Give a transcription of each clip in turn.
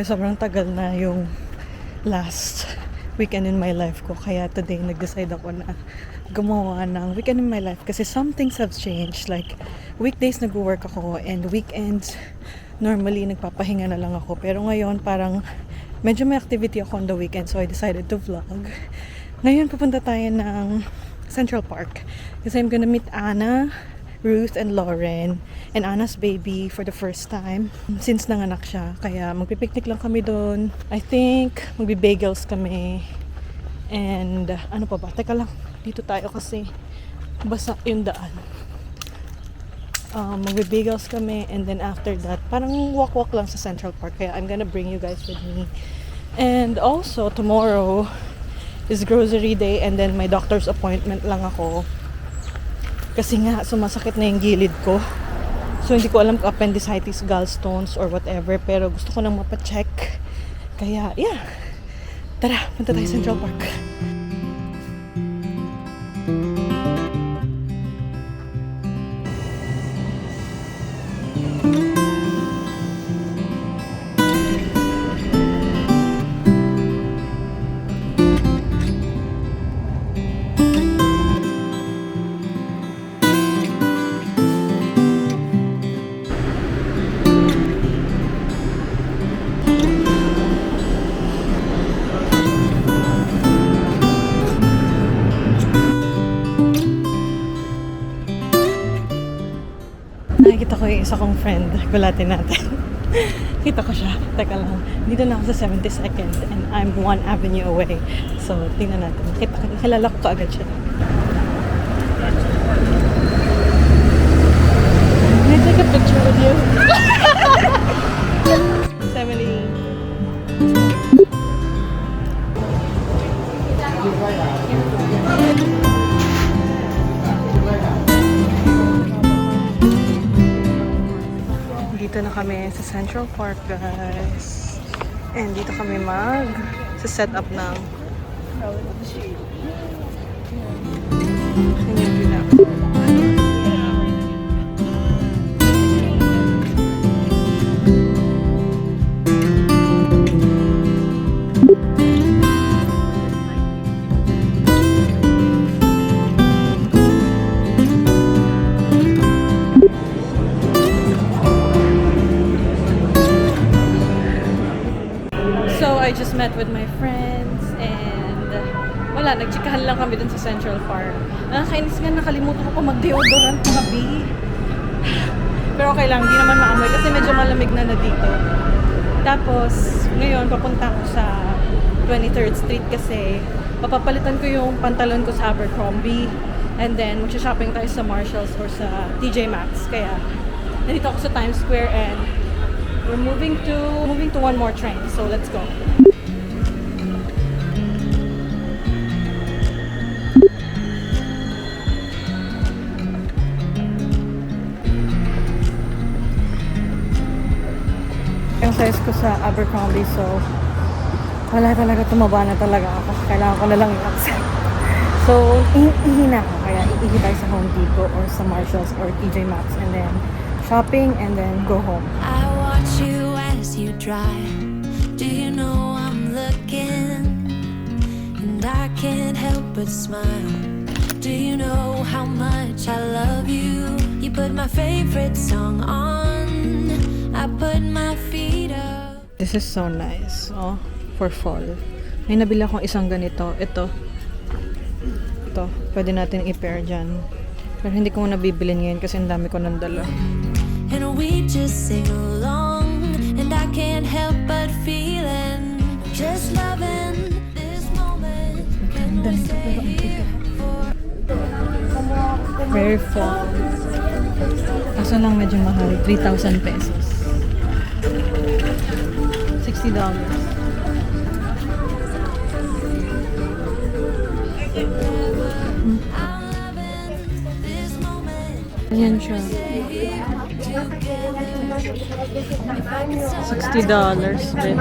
Grabe, sobrang tagal na yung last weekend in my life ko. Kaya today, nag-decide ako na gumawa ng weekend in my life. Kasi some things have changed. Like, weekdays nag-work ako and weekends, normally nagpapahinga na lang ako. Pero ngayon, parang medyo may activity ako on the weekend. So, I decided to vlog. Ngayon, pupunta tayo ng Central Park. Kasi I'm gonna meet Anna, Ruth, and Lauren, and Anna's baby for the first time since nanganak siya. Kaya magpipiknik lang kami doon. I think magbi-bagels kami. And ano pa ba? Teka lang, dito tayo kasi basa yung daan. Magbi-bagels kami, and then after that, parang walk-walk lang sa Central Park. Kaya I'm gonna bring you guys with me. And also, tomorrow is grocery day, and then my doctor's appointment lang ako. Kasi nga, sumasakit na yung gilid ko. So, hindi ko alam kung appendicitis, gallstones, or whatever. Pero gusto ko nang mapacheck. Kaya, yeah. Tara, punta tayo Central Park. Nakikita ko yung isa kong friend. Gulatin natin. Kita ko siya. Teka lang. Dito na ako sa 72nd and I'm 1 avenue away. So, tingnan natin. Nakilala ko kaagad siya. Can I take a picture with you? 70. Dito na kami sa Central Park, guys. And dito kami sa set up ng I just met with my friends and wala, nagchikahan lang kami dun sa Central Park. Nakakainis nga, nakalimutan ko pa mag-deodorant na B. Pero okay lang, di naman maamoy kasi medyo malamig na dito. Tapos, ngayon papunta ko sa 23rd Street kasi papapalitan ko yung pantalon ko sa Abercrombie and then magsha-shopping tayo sa Marshalls or sa TJ Maxx. Kaya, nandito ako sa Times Square and we're moving to one more train. So, let's go. Yung size ko sa Abercrombie, so wala talaga, tumaba na talaga ako. Kailangan ko na lang i-accept. So, ihina ako. Kaya iihi tayo sa Home Depot or sa Marshalls or TJ Maxx and then shopping and then go home. I watch you as you drive. Do you know I'm looking? And I can't help but smile. Do you know how much I love you? You put my favorite song on. I put my feet up. This is so nice. Oh, for fall. May nabili akong isang ganito. Ito, pwede natin i-pair dyan. Pero hindi ko muna bibilin ngayon kasi ang dami ko nang dala. And we just sing along, and I can't help but feeling, just loving this moment. Can we stay here for Very fall. Kaso lang medyo mahal. 3,000 pesos. $60. Ayan siya. $60 din.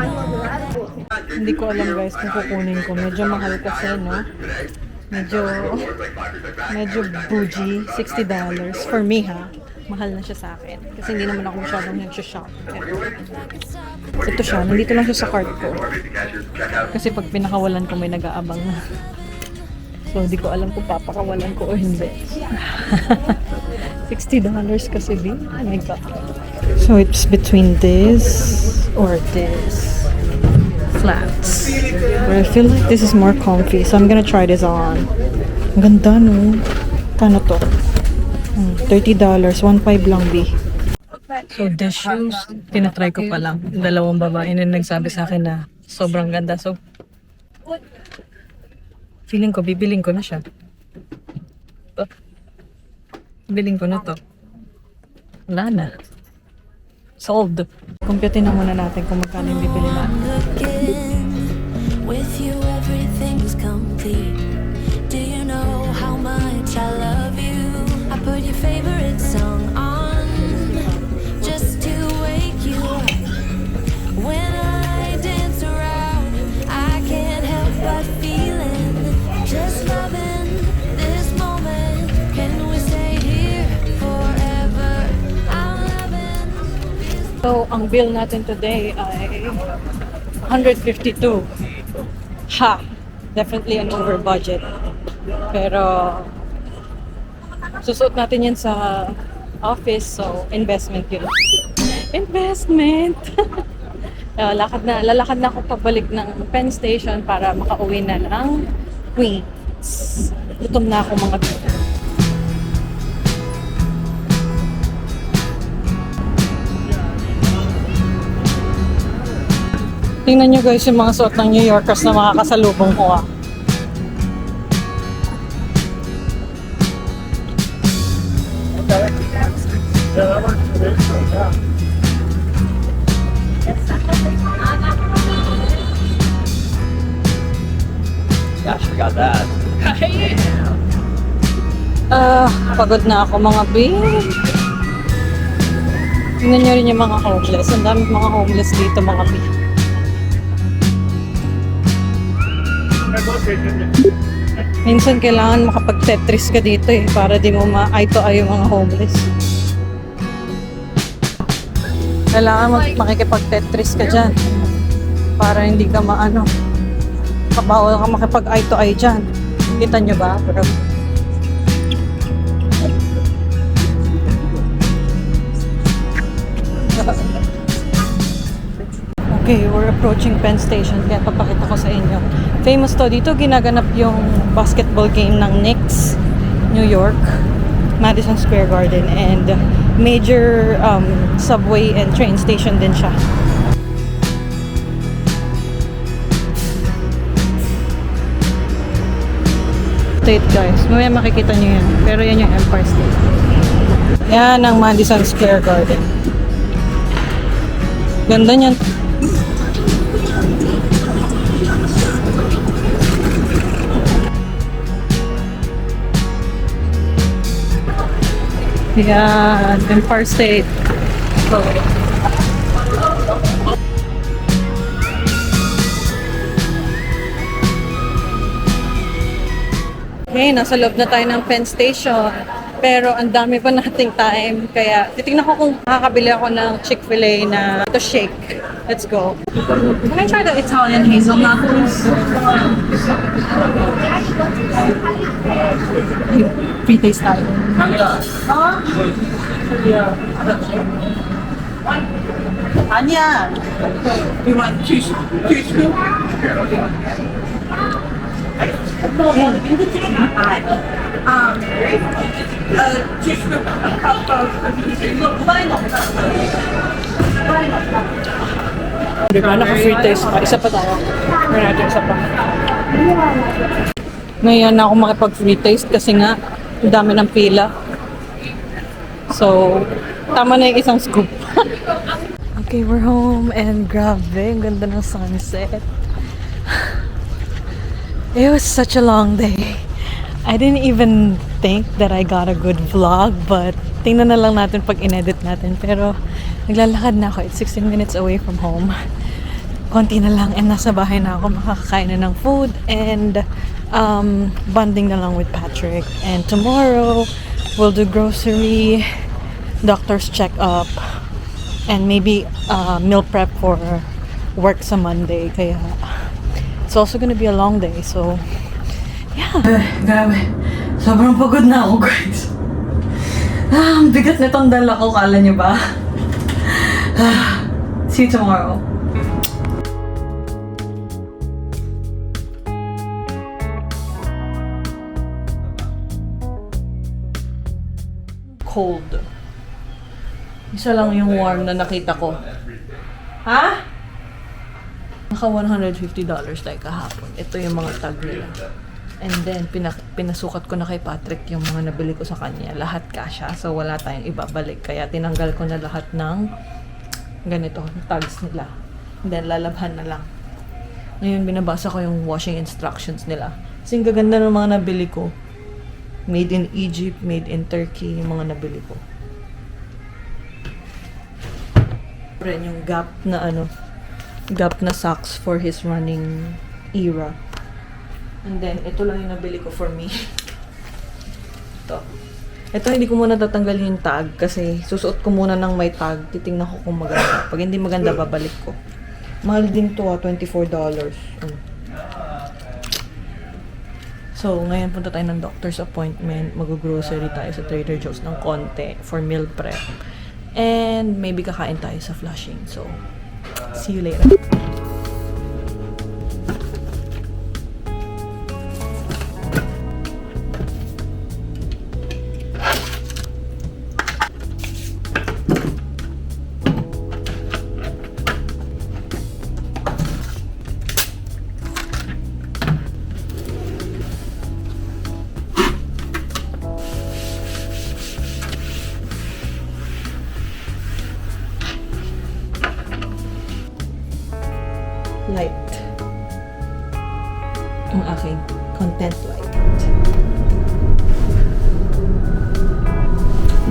Hindi ko alam guys kung kukunin ko. Medyo mahal kasi, no? Medyo bougie. $60 for me, ha? mahal na siya sa akin. Kasi hindi naman ako masyadong nag-shop. Ito siya, nandito lang siya sa cart ko. Kasi pag pinakawalan ko may nag-aabang na. So, hindi ko alam kung papakawalan ko o hindi. $60 kasi din. Oh my God. So, it's between this or this. Flats. But I feel like this is more comfy. So, I'm gonna try this on. Ang ganda, no? Kano to? $30. 1.5 lang, B. So, the shoes, tinatry ko pa lang. Dalawang babae na nagsabi sa akin na sobrang ganda. So, feeling ko, bibiling ko na siya. Bibiling ko na to. Wala na. Sold. Computin na muna natin kung magkano yung bibili natin. Looking with you, everything's complete. Do you know how much I love you? I put your favorite song on just to wake you up. When I dance around, I can't help but feeling just loving this moment. Can we stay here forever? I'm loving this. So, ang bill natin today ay $152. Ha! Definitely an over budget. Pero, susuot natin yan sa office, so investment yun. Investment! Lalakad na ako pabalik ng Penn Station para makauwi na ng Queens. Gutom na ako mga bita. Tingnan nyo guys yung mga suot ng New Yorkers na makakasalubong ko ah. Gosh, I got that. Pagod na ako mga B. Tingnan nyo rin yung mga homeless. Ang dami mga homeless dito mga B. Minsan kailangan makapag-tetris ka dito eh para di mo ma-eye to eye yung mga homeless. Kailangan makikipag-tetris ka dyan para hindi ka maano. Bawal ka makipag-eye to eye dyan. Kita nyo ba? Pero okay, we're approaching Penn Station kaya papakita ko sa inyo. Famous to dito, ginaganap yung basketball game ng Knicks, New York, Madison Square Garden, and major subway and train station din siya. State guys, mamaya makikita nyo yan, pero yan yung Empire State. Yan ang Madison Square Garden. Ganda niyan. Yan, Empire State. So, okay, nasa loob na tayo ng Penn Station. Pero ang dami pa nating time. Kaya titignan ko kung makakabili ako ng Chick-fil-A na ito shake. Let's go. Can I try the Italian hazelnut, please? Pre-taste tayo. Anya, you want two scoop? Two scoop, a cup of Di ba? Naka-free taste pa. Isa pa tayo. Meron natin isa pa. Ngayon na ako makipag-free taste kasi nga ang dami ng pila. So, tama na yung isang scoop. Okay, we're home and grabe, ang ganda ng sunset. It was such a long day. I didn't even think that I got a good vlog, but tingnan na lang natin pag in-edit natin. Pero naglalakad na ako. It's 16 minutes away from home. Konti na lang and nasa bahay na ako, makakakain na ng food and bonding na lang with Patrick. And tomorrow, we'll do grocery, doctor's check-up, and maybe meal prep for work sa Monday. Kaya it's also gonna be a long day. So, yeah. Grabe. Sobrang pagod na ako, guys. Ang bigat nitong dala ko, kala niyo ba? See you tomorrow. Cold. Isa lang yung warm na nakita ko. Ha? Naka $150 like kahapon. Ito yung mga tag nila. And then, pinasukat ko na kay Patrick yung mga nabili ko sa kanya. Lahat kasha. So, wala tayong ibabalik. Kaya, tinanggal ko na lahat ng ganito, tags nila. And then, lalabhan na lang. Ngayon, binabasa ko yung washing instructions nila. Kasi ang gaganda ng mga nabili ko. Made in Egypt, made in Turkey, yung mga nabili ko. Ren yung Gap na socks for his running era. And then, ito lang yung nabili ko for me. Ito, hindi ko muna tatanggalin yung tag kasi susuot ko muna ng may tag. Titingnan ko kung maganda. Pag hindi maganda, babalik ko. Mahal din to, $24. So, ngayon punta tayo ng doctor's appointment. Mag-grocery tayo sa Trader Joe's ng konti for meal prep. And maybe kakain tayo sa Flushing. So, see you later. Light. Ang aking content light.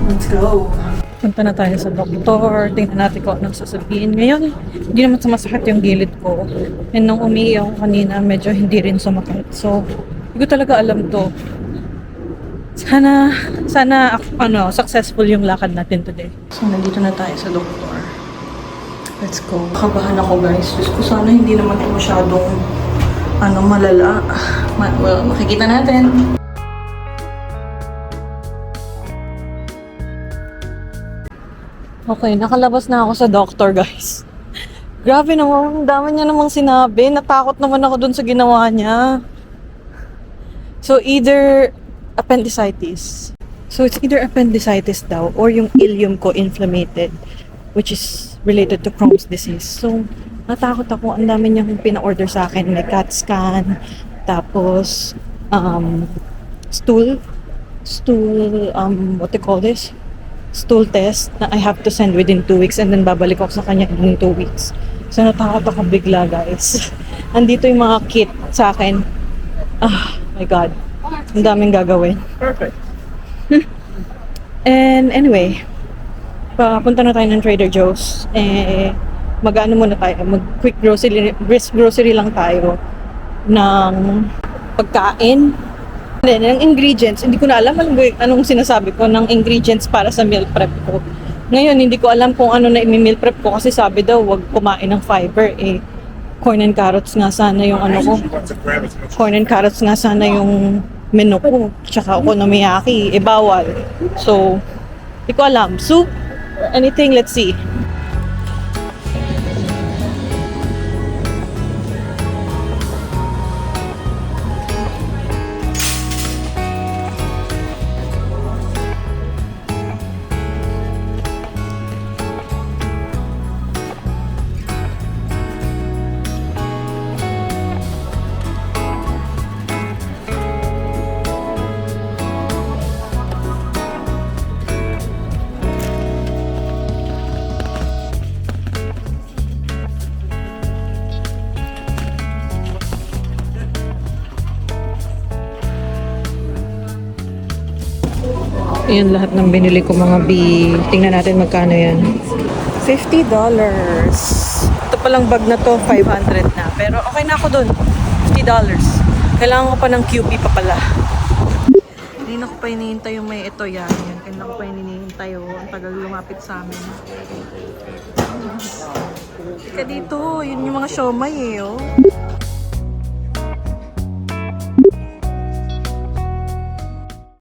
Let's go! Punta na tayo sa doktor. Tingnan natin kung anong sasabihin. Ngayon, hindi naman sumasakit yung gilid ko. And nung umiiyak ako kanina, medyo hindi rin sumakit. So, hindi ko talaga alam to. Sana, successful yung lakad natin today. So, nandito na tayo sa doktor. Let's go. Kabahan ako, guys. Diyos ko, sana hindi naman ito masyadong malala. Well, makikita natin. Okay, nakalabas na ako sa doctor, guys. Grabe naman, ang dami niya namang sinabi. Natakot naman ako dun sa ginawa niya. So, either appendicitis. So, it's either appendicitis daw or yung ileum ko inflamed, which is related to Crohn's disease. So, natakot ako. Ang dami niyang pina-order sa akin. May CAT scan, tapos, what they call this? Stool test na I have to send within 2 weeks and then babalik ako sa kanya within 2 weeks. So, natakot ako bigla, guys. Andito yung mga kit sa akin. My God. Ang daming gagawin. Perfect. And anyway, papunta na tayo ng Trader Joe's. Mag-ano muna tayo, mag-quick grocery lang tayo ng pagkain. Then, ng ingredients, hindi ko na alam anong sinasabi ko ng ingredients para sa meal prep ko. Ngayon, hindi ko alam kung ano na i-meal prep ko kasi sabi daw, wag kumain ng fiber. Corn and carrots nga sana yung ko. Corn and carrots nga sana yung menu ko. Tsaka okonomiyaki, bawal. So, hindi ko alam. Soup? Anything, let's see. Ayan lahat ng binili ko mga Tingnan natin magkano yan. $50. Ito palang bag na to, 500 na. Pero okay na ako dun. $50. Kailangan ko pa ng QP pa pala. Hindi na ko pa hinihintay yung may ito yan. Kailangan ko pa hinihintay tayo. Ang tagal lumapit sa amin. Ika dito, yun yung mga siomay eh, oh.